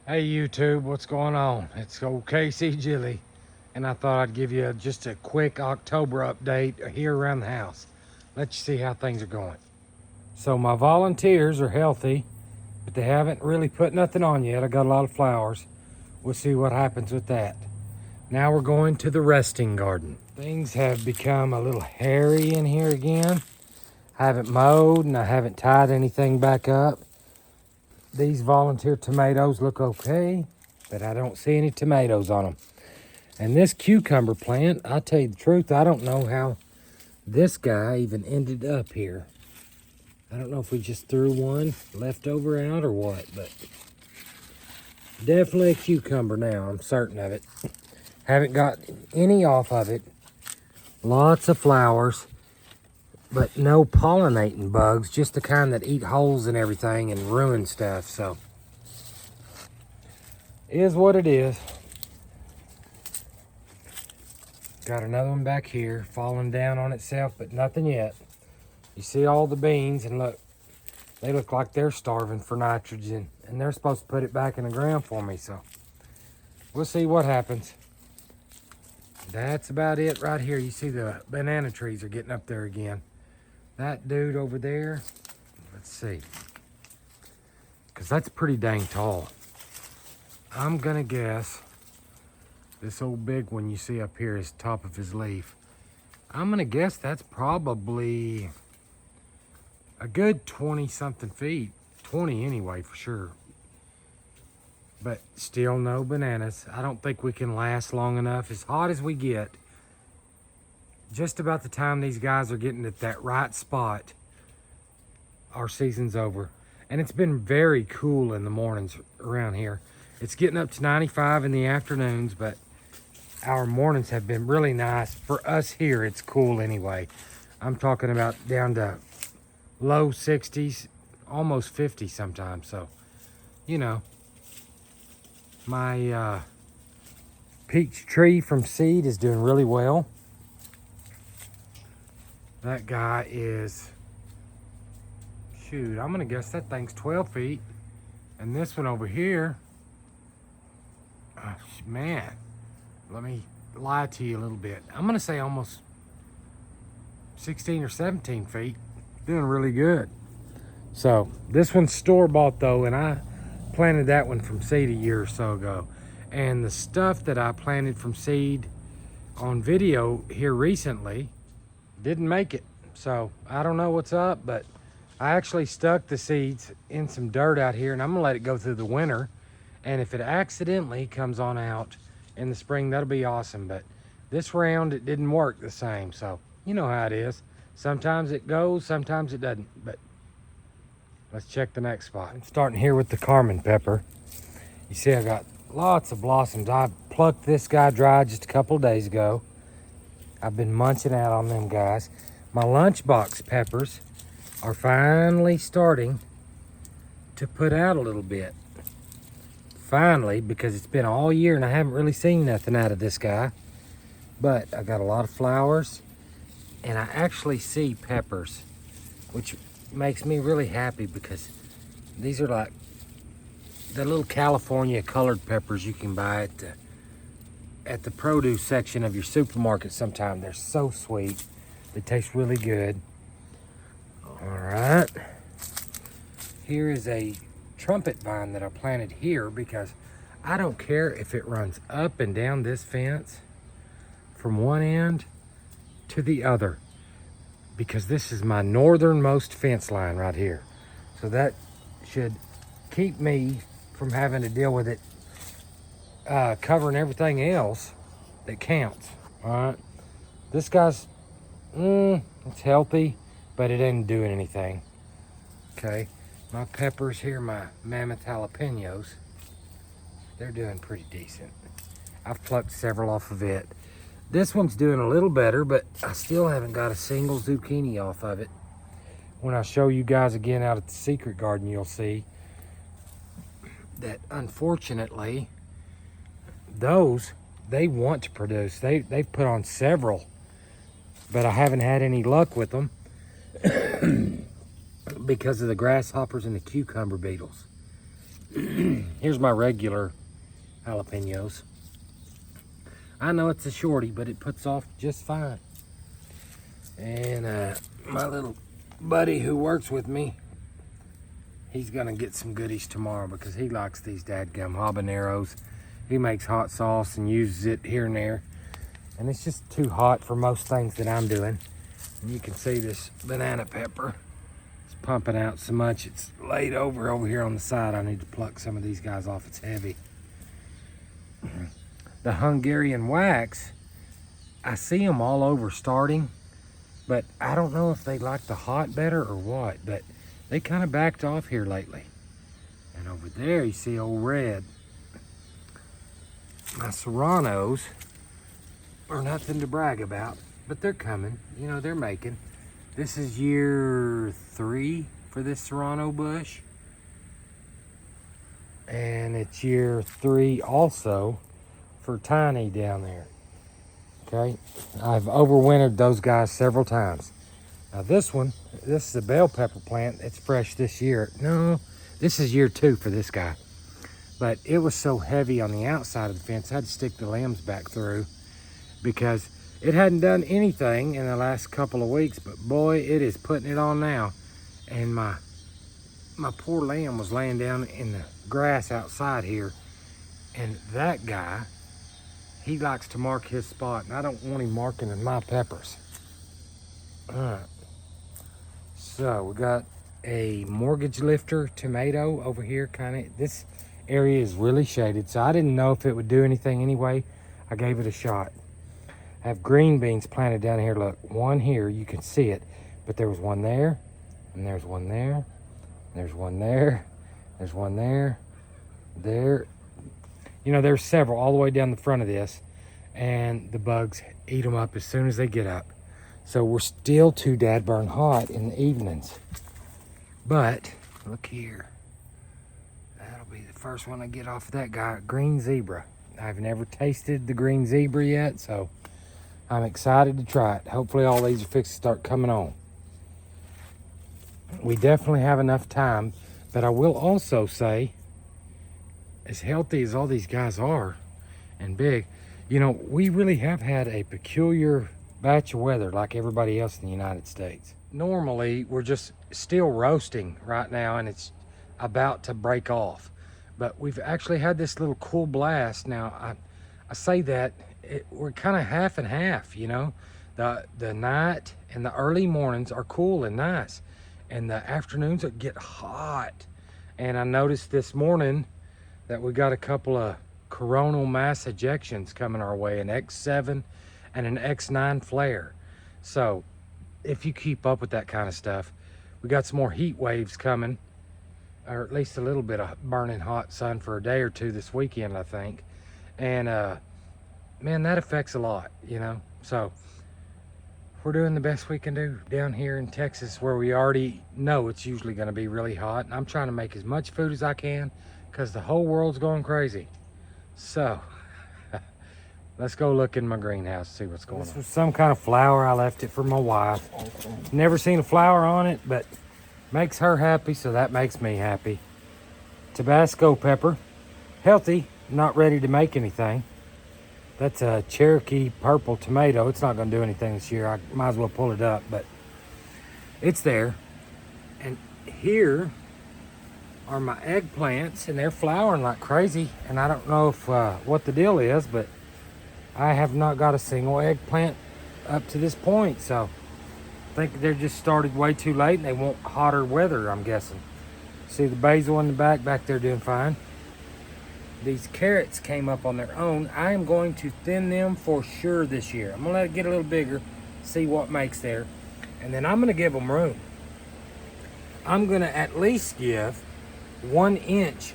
Hey YouTube, what's going on? It's OKC Jilly, and I thought I'd give you just a quick October update here around the house. Let you see how things are going. So my volunteers are healthy, but they haven't really put nothing on yet. I got a lot of flowers. We'll see what happens with that. Now we're going to the resting garden. Things have become a little hairy in here again. I haven't mowed and I haven't tied anything back up. These volunteer tomatoes look okay, but I don't see any tomatoes on them. And this cucumber plant, I'll tell you the truth, I don't know how this guy even ended up here. I don't know if we just threw one leftover out or what, but definitely a cucumber now, I'm certain of it. Haven't got any off of it. Lots of flowers, but no pollinating bugs, just the kind that eat holes and everything and ruin stuff, so. Is what it is. Got another one back here, falling down on itself, but nothing yet. You see all the beans, and look, they look like they're starving for nitrogen, and they're supposed to put it back in the ground for me, so we'll see what happens. That's about it right here. You see the banana trees are getting up there again. That dude over there, let's see, because that's pretty dang tall. I'm gonna guess this old big one you see up here is top of his leaf. I'm gonna guess that's probably a good 20 something feet. 20 anyway, for sure. But still no bananas. I don't think we can last long enough. As hot as we get, just about the time these guys are getting at that right spot, our season's over. And it's been very cool in the mornings around here. It's getting up to 95 in the afternoons, but our mornings have been really nice. For us here, it's cool anyway. I'm talking about down to low 60s, almost 50 sometimes. So, you know, my peach tree from seed is doing really well. That guy is, shoot, I'm gonna guess that thing's 12 feet. And this one over here, man, let me lie to you a little bit. I'm gonna say almost 16 or 17 feet. Doing really good. So this one's store-bought though, and I planted that one from seed a year or so ago. And the stuff that I planted from seed on video here recently didn't make it. So I don't know what's up, but I actually stuck the seeds in some dirt out here, and I'm gonna let it go through the winter. And if it accidentally comes on out in the spring, that'll be awesome. But this round, it didn't work the same. So you know how it is. Sometimes it goes, sometimes it doesn't. But let's check the next spot. I'm starting here with the Carmen pepper. You see I got lots of blossoms. I plucked this guy dry just a couple of days ago. I've been munching out on them guys. My lunchbox peppers are finally starting to put out a little bit. Finally, because it's been all year and I haven't really seen nothing out of this guy. But I got a lot of flowers, and I actually see peppers, which makes me really happy because these are like the little California colored peppers you can buy at the produce section of your supermarket sometime. They're so sweet. They taste really good. All right. Here is a trumpet vine that I planted here because I don't care if it runs up and down this fence from one end to the other, because this is my northernmost fence line right here. So that should keep me from having to deal with it covering everything else that counts. All right, this guy's it's healthy, but it ain't doing anything. Okay, my peppers here, my mammoth jalapenos, they're doing pretty decent. I've plucked several off of it. This one's doing a little better, but I still haven't got a single zucchini off of it. When I show you guys again out at the secret garden, you'll see that unfortunately those, they want to produce. They've put on several, but I haven't had any luck with them because of the grasshoppers and the cucumber beetles. Here's my regular jalapenos. I know it's a shorty, but it puts off just fine. And my little buddy who works with me, he's gonna get some goodies tomorrow because he likes these dadgum habaneros. He makes hot sauce and uses it here and there. And it's just too hot for most things that I'm doing. And you can see this banana pepper. It's pumping out so much, it's laid over here on the side. I need to pluck some of these guys off, it's heavy. The Hungarian wax, I see them all over starting, but I don't know if they like the hot better or what, but they kind of backed off here lately. And over there you see old Red. My Serranos are nothing to brag about, but they're coming. You know, they're making. This is year 3 for this Serrano bush. And it's year 3 also for Tiny down there. Okay, I've overwintered those guys several times. Now this one, this is a bell pepper plant. It's fresh this year. No, this is year 2 for this guy. But it was so heavy on the outside of the fence, I had to stick the limbs back through because it hadn't done anything in the last couple of weeks, but boy, it is putting it on now. And my poor lamb was laying down in the grass outside here, and that guy, he likes to mark his spot, and I don't want him marking in my peppers. All right. So we got a mortgage lifter tomato over here, this area is really shaded, so I didn't know if it would do anything anyway. I gave it a shot. I have green beans planted down here. Look, one here, you can see it, but there was one there, and there's one there, there's one there, there's one there, there. You know, there's several all the way down the front of this, and the bugs eat them up as soon as they get up. So we're still too dadburn hot in the evenings. But look here. That'll be the first one I get off of that guy, green zebra. I've never tasted the green zebra yet, so I'm excited to try it. Hopefully all these are fixed to start coming on. We definitely have enough time, but I will also say, as healthy as all these guys are and big, you know, we really have had a peculiar batch of weather like everybody else in the United States. Normally, we're just still roasting right now and it's about to break off. But we've actually had this little cool blast. Now, I say that we're kind of half and half, you know. The night and the early mornings are cool and nice. And the afternoons get hot. And I noticed this morning that we got a couple of coronal mass ejections coming our way, an X7 and an X9 flare. So if you keep up with that kind of stuff, we got some more heat waves coming, or at least a little bit of burning hot sun for a day or two this weekend, I think. And man, that affects a lot, you know. So we're doing the best we can do down here in Texas, where we already know it's usually going to be really hot. And I'm trying to make as much food as I can because the whole world's going crazy. So let's go look in my greenhouse, see what's going on. This was some kind of flower. I left it for my wife. Never seen a flower on it, but makes her happy, so that makes me happy. Tabasco pepper, healthy, not ready to make anything. That's a Cherokee purple tomato. It's not going to do anything this year. I might as well pull it up, but it's there. And here are my eggplants, and they're flowering like crazy. And I don't know if what the deal is, but I have not got a single eggplant up to this point. So I think they're just started way too late, and they want hotter weather, I'm guessing. See the basil in the back there doing fine. These carrots came up on their own. I am going to thin them for sure this year. I'm gonna let it get a little bigger, see what makes there, and then I'm gonna give them room. I'm gonna at least give 1 inch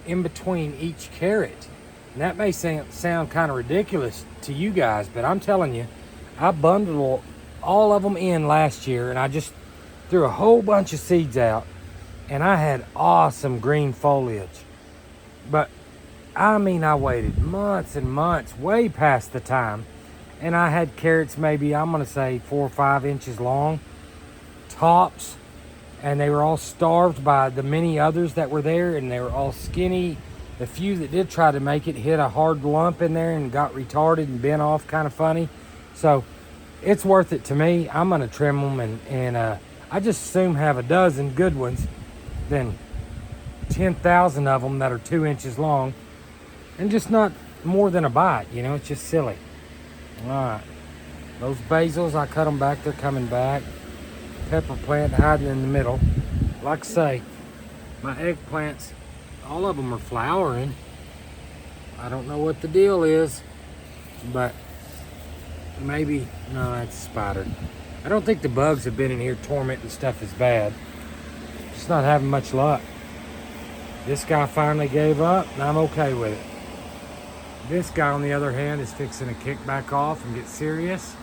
in between each carrot. And that may sound kind of ridiculous to you guys, but I'm telling you, I bundled all of them in last year, and I just threw a whole bunch of seeds out, and I had awesome green foliage. But I mean, I waited months and months, way past the time, and I had carrots maybe, I'm gonna say 4 or 5 inches long, tops, and they were all starved by the many others that were there, and they were all skinny. The few that did try to make it hit a hard lump in there and got retarded and bent off kind of funny. So it's worth it to me. I'm gonna trim them, and I just assume have a dozen good ones than 10,000 of them that are 2 inches long and just not more than a bite. You know, it's just silly. All right, those basils, I cut them back. They're coming back. Pepper plant hiding in the middle. Like I say, my eggplants, all of them are flowering. I don't know what the deal is, but maybe, no, that's a spider. I don't think the bugs have been in here tormenting stuff as bad. Just not having much luck. This guy finally gave up, and I'm okay with it. This guy, on the other hand, is fixing to kick back off and get serious.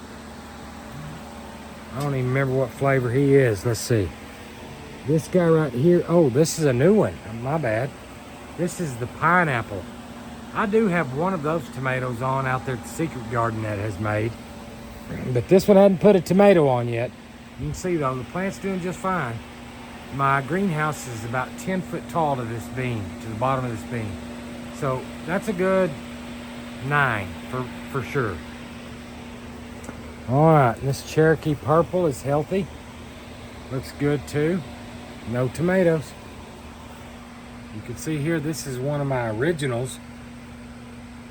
I don't even remember what flavor he is. Let's see. This guy right here. Oh, this is a new one. My bad. This is the pineapple. I do have one of those tomatoes on out there at the Secret Garden that has made. But this one hadn't put a tomato on yet. You can see, though, the plant's doing just fine. My greenhouse is about 10 foot tall to this beam, to the bottom of this beam. So that's a good 9 for sure. All right, and this Cherokee purple is healthy. Looks good too. No tomatoes. You can see here, this is one of my originals.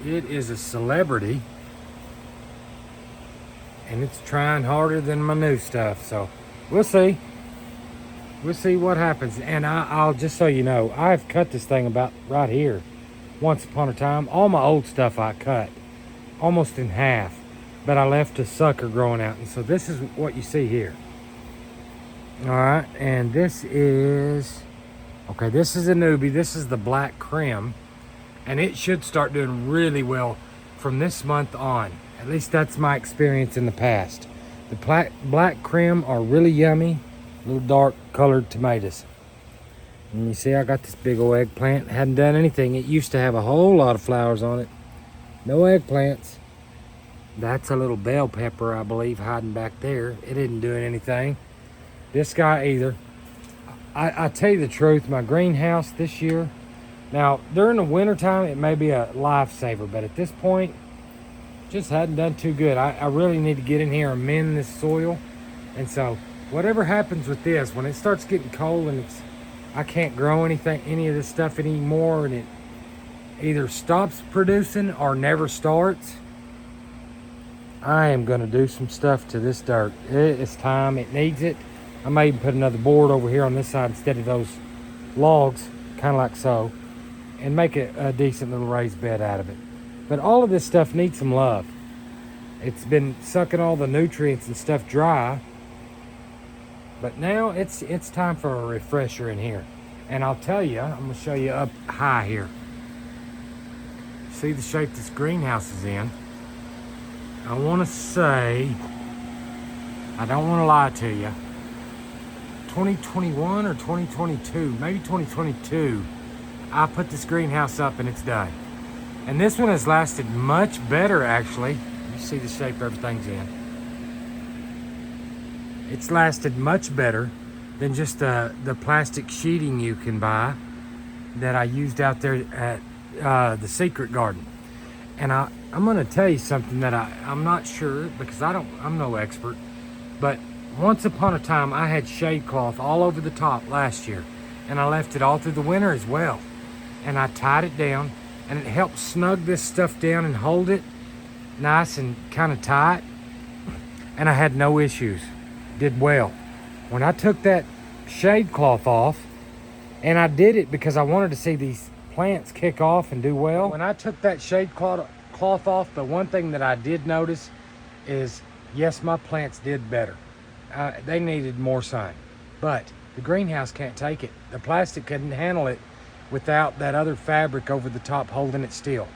It is a celebrity. And it's trying harder than my new stuff. So we'll see. We'll see what happens. And I'll just so you know, I've cut this thing about right here. Once upon a time, all my old stuff I cut almost in half. But I left a sucker growing out. And so this is what you see here. All right, and this is, okay, this is a newbie. This is the Black Krim, and it should start doing really well from this month on. At least that's my experience in the past. The Black Krim are really yummy, little dark colored tomatoes. And you see, I got this big old eggplant. Hadn't done anything. It used to have a whole lot of flowers on it. No eggplants. That's a little bell pepper, I believe, hiding back there. It isn't doing anything. This guy either. I tell you the truth, my greenhouse this year, now during the winter time it may be a lifesaver, but at this point just hadn't done too good. I really need to get in here and mend this soil. And so whatever happens with this, when it starts getting cold and I can't grow any of this stuff anymore, and it either stops producing or never starts, I am going to do some stuff to this dirt. It's time. It needs it. I may even put another board over here on this side instead of those logs, kind of like so, and make a decent little raised bed out of it. But all of this stuff needs some love. It's been sucking all the nutrients and stuff dry, but now it's time for a refresher in here. And I'll tell you, I'm going to show you up high here. See the shape this greenhouse is in. I want to say, I don't want to lie to you, 2021 or 2022, maybe 2022, I put this greenhouse up and it's done. And this one has lasted much better, actually. You see the shape everything's in. It's lasted much better than just the plastic sheeting you can buy that I used out there at the Secret Garden. And I'm going to tell you something that I'm not sure, because I'm no expert, but once upon a time I had shade cloth all over the top last year, and I left it all through the winter as well. And I tied it down, and it helped snug this stuff down and hold it nice and kind of tight, and I had no issues. Did well. When I took that shade cloth off, and I did it because I wanted to see these plants kick off and do well. When I took that shade cloth off, the one thing that I did notice is, yes, my plants did better. They needed more sun, but the greenhouse can't take it. The plastic couldn't handle it without that other fabric over the top holding it still.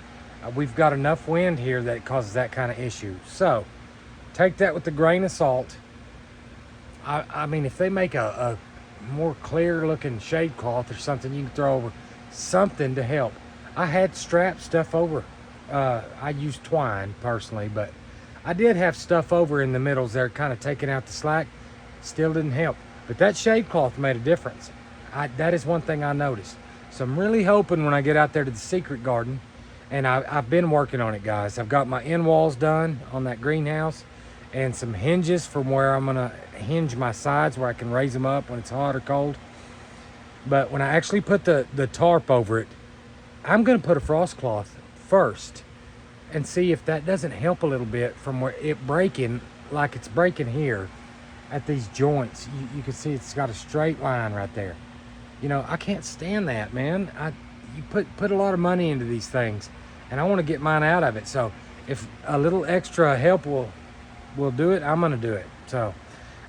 We've got enough wind here that it causes that kind of issue. So take that with a grain of salt. I mean, if they make a more clear looking shade cloth or something you can throw over, something to help. I had strap stuff over. I used twine personally, but I did have stuff over in the middles there kind of taking out the slack. Still didn't help. But that shade cloth made a difference. That is one thing I noticed. So I'm really hoping when I get out there to the secret garden, and I've been working on it, guys. I've got my end walls done on that greenhouse and some hinges from where I'm gonna hinge my sides where I can raise them up when it's hot or cold. But when I actually put the tarp over it, I'm gonna put a frost cloth first and see if that doesn't help a little bit from where it breaking, like it's breaking here at these joints. You can see it's got a straight line right there. You know, I can't stand that, man. You put a lot of money into these things, and I want to get mine out of it. So if a little extra help will do it, I'm gonna do it. So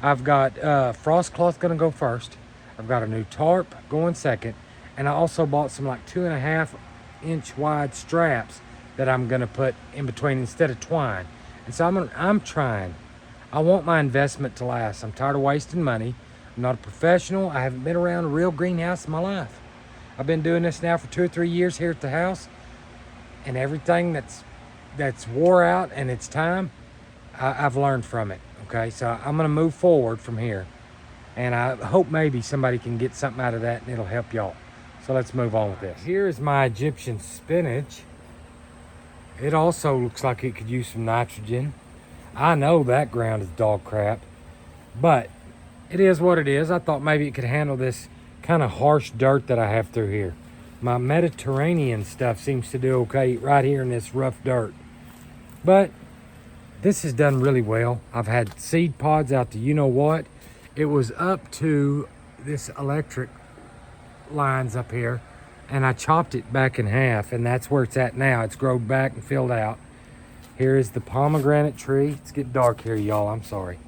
I've got frost cloth gonna go first. I've got a new tarp going second, and I also bought some like 2.5 inch wide straps that I'm gonna put in between instead of twine. And so I'm trying. I want my investment to last. I'm tired of wasting money. I'm not a professional. I haven't been around a real greenhouse in my life. I've been doing this now for 2 or 3 years here at the house, and everything that's wore out and it's time, I've learned from it. Okay, so I'm gonna move forward from here, and I hope maybe somebody can get something out of that and it'll help y'all. So let's move on with this. Here is my Egyptian spinach. It also looks like it could use some nitrogen. I know that ground is dog crap, but it is what it is. I thought maybe it could handle this kind of harsh dirt that I have through here. My Mediterranean stuff seems to do okay right here in this rough dirt. But this has done really well. I've had seed pods out to you know what. It was up to this electric lines up here, and I chopped it back in half, and that's where it's at now. It's grown back and filled out. Here is the pomegranate tree. It's getting dark here, y'all. I'm sorry.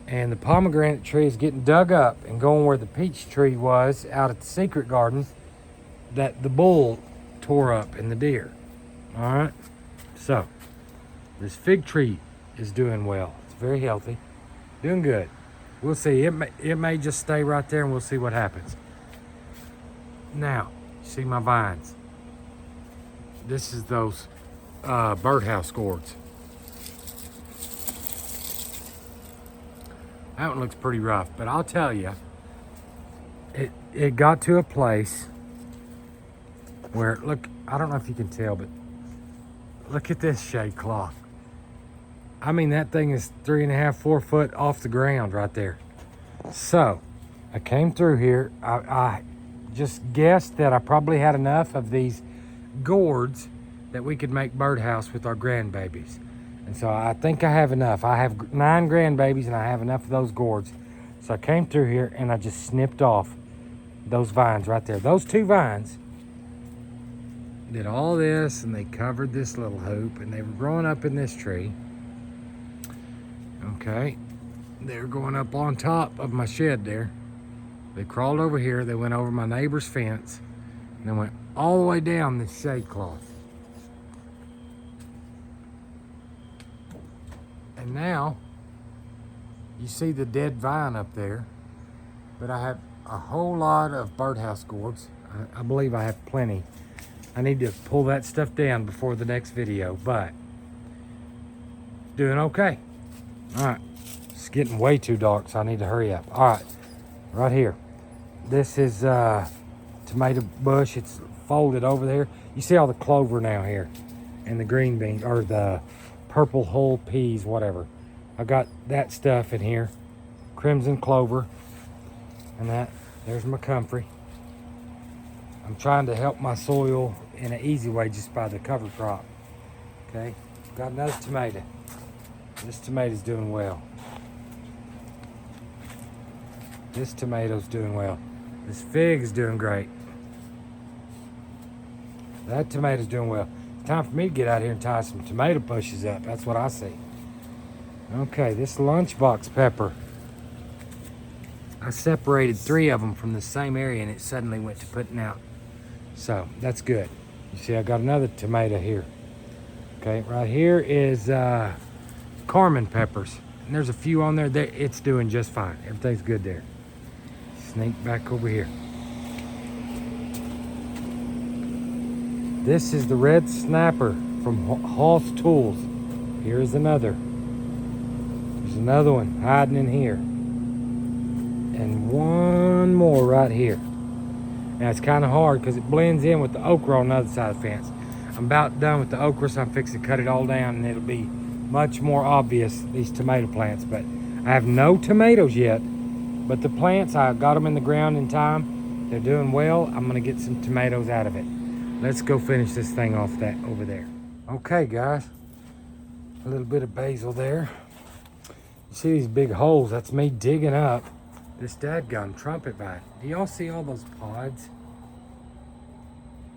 And the pomegranate tree is getting dug up and going where the peach tree was out at the secret garden that the bull tore up and the deer. All right. So this fig tree is doing well. It's very healthy, doing good. We'll see. It may just stay right there, and we'll see what happens. Now, you see my vines. This is those birdhouse gourds. That one looks pretty rough, but I'll tell you, it got to a place where, look, I don't know if you can tell, but look at this shade cloth. I mean, that thing is 3.5, 4 foot off the ground right there. So I came through here. I just guessed that I probably had enough of these gourds that we could make birdhouse with our grandbabies. And so I think I have enough. I have 9 grandbabies, and I have enough of those gourds. So I came through here and I just snipped off those vines right there. Those 2 vines did all this, and they covered this little hoop, and they were growing up in this tree. Okay, they were going up on top of my shed there. They crawled over here, they went over my neighbor's fence, and they went all the way down this shade cloth. And now, you see the dead vine up there, but I have a whole lot of birdhouse gourds. I believe I have plenty. I need to pull that stuff down before the next video, but doing okay. All right, it's getting way too dark, so I need to hurry up. All right, right here. This is tomato bush. It's folded over there. You see all the clover now here, and the green beans, or the purple whole peas, whatever. I got that stuff in here. Crimson clover, and that. There's my comfrey. I'm trying to help my soil in an easy way just by the cover crop. Okay, got another tomato. This tomato's doing well. This tomato's doing well. This fig is doing great. That tomato's doing well. Time for me to get out here and tie some tomato bushes up. That's what I see. Okay, this lunchbox pepper. I separated 3 of them from the same area, and it suddenly went to putting out. So that's good. You see, I got another tomato here. Okay, right here is Carmen peppers, and there's a few on there. It's doing just fine. Everything's good there. Sneak back over here. This is the red snapper from Hoss Tools. Here's another. There's another one hiding in here. and one more right here. Now it's kind of hard because it blends in with the okra on the other side of the fence. I'm about done with the okra, so I'm fixing to cut it all down, and it'll be much more obvious, these tomato plants. But I have no tomatoes yet, but the plants, I got them in the ground in time. They're doing well. I'm gonna get some tomatoes out of it. Let's go finish this thing off that over there. Okay, guys, a little bit of basil there. You see these big holes? That's me digging up this dadgum trumpet vine. Do y'all see all those pods?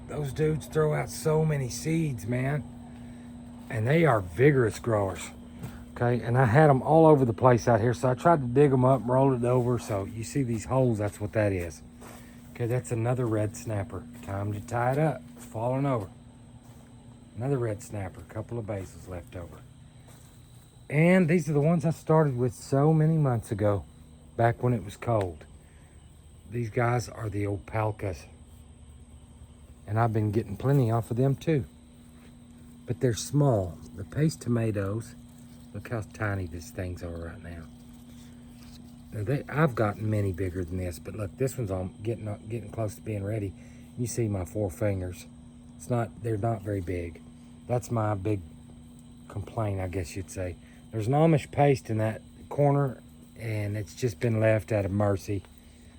Those dudes throw out so many seeds, man. And they are vigorous growers. Okay, and I had them all over the place out here, so I tried to dig them up and roll it over. So you see these holes, that's what that is. Okay, that's another red snapper. Time to tie it up. It's falling over. Another red snapper, a couple of basils left over. And these are the ones I started with so many months ago, back when it was cold. These guys are the opalcas. And I've been getting plenty off of them too. But they're small. The paste tomatoes, look how tiny these things are right now. Now I've gotten many bigger than this, but look, this one's all getting close to being ready. You see my 4 fingers. They're not very big. That's my big complaint, I guess you'd say. There's an Amish paste in that corner, and it's just been left out of mercy.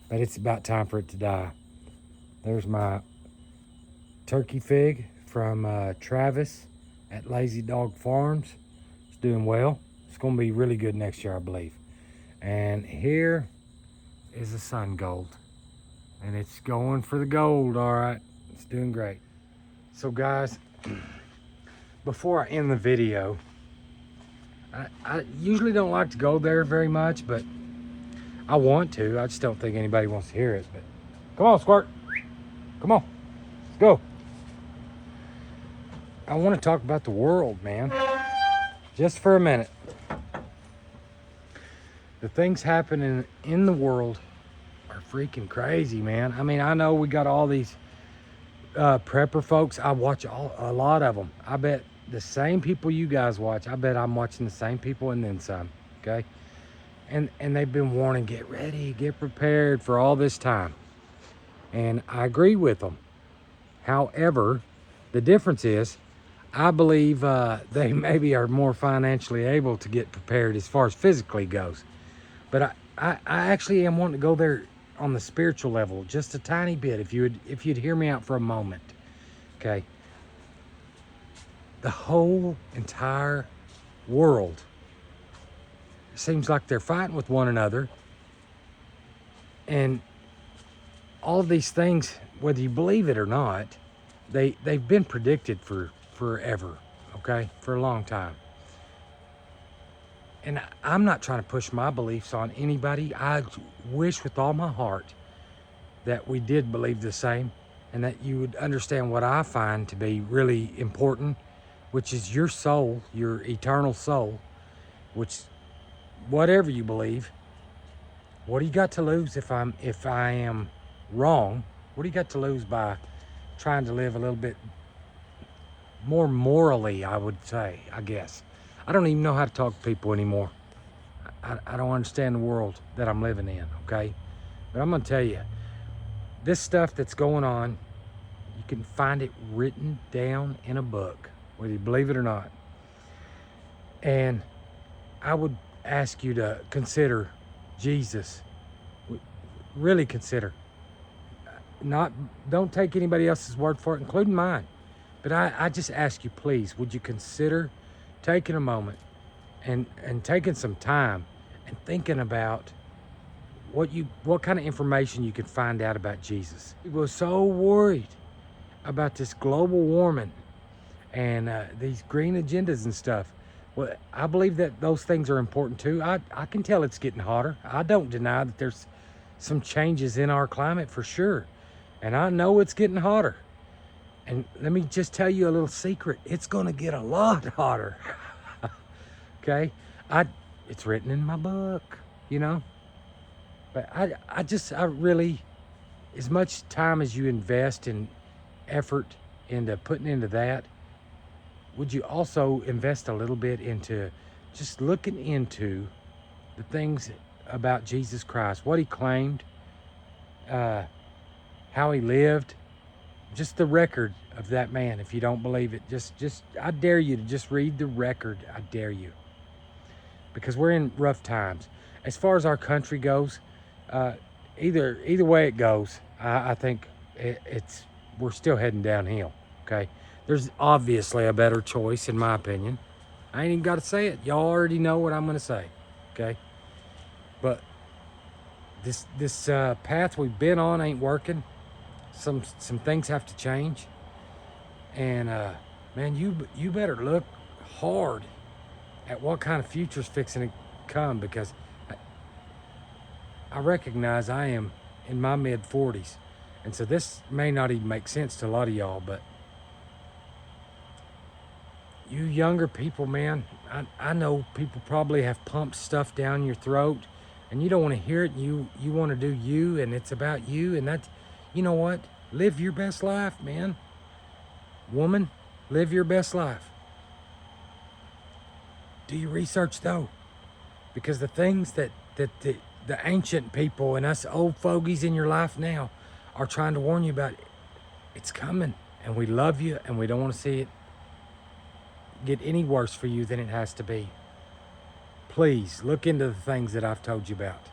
But it's about time for it to die. There's my turkey fig from Travis at Lazy Dog Farms. It's doing well. It's going to be really good next year, I believe. And here is a sun gold. And it's going for the gold, all right. It's doing great. So guys, before I end the video, I usually don't like to go there very much, but I want to. I just don't think anybody wants to hear it. But come on, Squirt. Come on. Let's go. I want to talk about the world, man. Just for a minute. The things happening in the world are freaking crazy, man. I mean, I know we got all these prepper folks. I watch a lot of them. I bet the same people you guys watch, I bet I'm watching the same people and then some, okay? And they've been warning, get ready, get prepared for all this time. And I agree with them. However, the difference is, I believe they maybe are more financially able to get prepared as far as physically goes. But I actually am wanting to go there on the spiritual level, just a tiny bit, if you'd hear me out for a moment, okay? The whole entire world seems like they're fighting with one another, and all of these things, whether you believe it or not, they've been predicted for forever, okay, for a long time. And I'm not trying to push my beliefs on anybody. I wish with all my heart that we did believe the same, and that you would understand what I find to be really important, which is your soul, your eternal soul, which, whatever you believe, what do you got to lose if I am wrong? What do you got to lose by trying to live a little bit more morally, I would say, I guess. I don't even know how to talk to people anymore. I don't understand the world that I'm living in, okay? But I'm gonna tell you, this stuff that's going on, you can find it written down in a book, whether you believe it or not. And I would ask you to consider Jesus. Really consider. Don't take anybody else's word for it, including mine. But I just ask you, please, would you consider taking a moment and taking some time and thinking about what kind of information you can find out about Jesus. He was so worried about this global warming and these green agendas and stuff. Well, I believe that those things are important too. I can tell it's getting hotter. I don't deny that there's some changes in our climate for sure. And I know it's getting hotter. And let me just tell you a little secret. It's gonna get a lot hotter. Okay? It's written in my book, you know? But I really, as much time as you invest in effort into putting into that, would you also invest a little bit into just looking into the things about Jesus Christ, what he claimed, how he lived, just the record of that man. If you don't believe it, just I dare you to just read the record. I dare you, because we're in rough times as far as our country goes. Either way it goes, I think we're still heading downhill. Okay, there's obviously a better choice in my opinion. I ain't even got to say it. Y'all already know what I'm gonna say. Okay, but this path we've been on ain't working. Some things have to change, and man, you better look hard at what kind of future's fixing to come, because I recognize I am in my mid-40s, and so this may not even make sense to a lot of y'all, but you younger people, man, I know people probably have pumped stuff down your throat, and you don't want to hear it, and you want to do you, and it's about you, and that's, you know what? Live your best life, man. Woman, live your best life. Do your research, though, because the things that the ancient people and us old fogies in your life now are trying to warn you about, it's coming, and we love you, and we don't want to see it get any worse for you than it has to be. Please look into the things that I've told you about.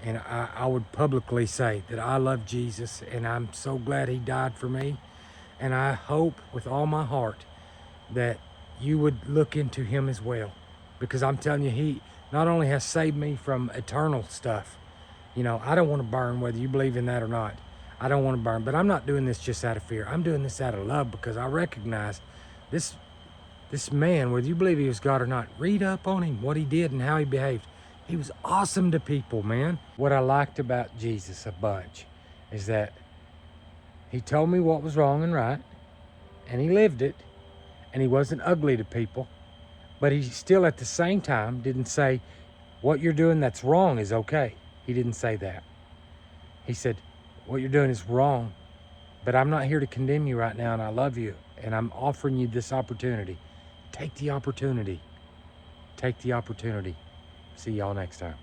And I would publicly say that I love Jesus, and I'm so glad he died for me. And I hope with all my heart that you would look into him as well, because I'm telling you, he not only has saved me from eternal stuff. You know, I don't want to burn, whether you believe in that or not. I don't want to burn, but I'm not doing this just out of fear. I'm doing this out of love, because I recognize this man, whether you believe he was God or not, read up on him, what he did and how he behaved. He was awesome to people, man. What I liked about Jesus a bunch is that he told me what was wrong and right, and he lived it, and he wasn't ugly to people, but he still at the same time didn't say, what you're doing that's wrong is okay. He didn't say that. He said, what you're doing is wrong, but I'm not here to condemn you right now, and I love you, and I'm offering you this opportunity. Take the opportunity. Take the opportunity. See y'all next time.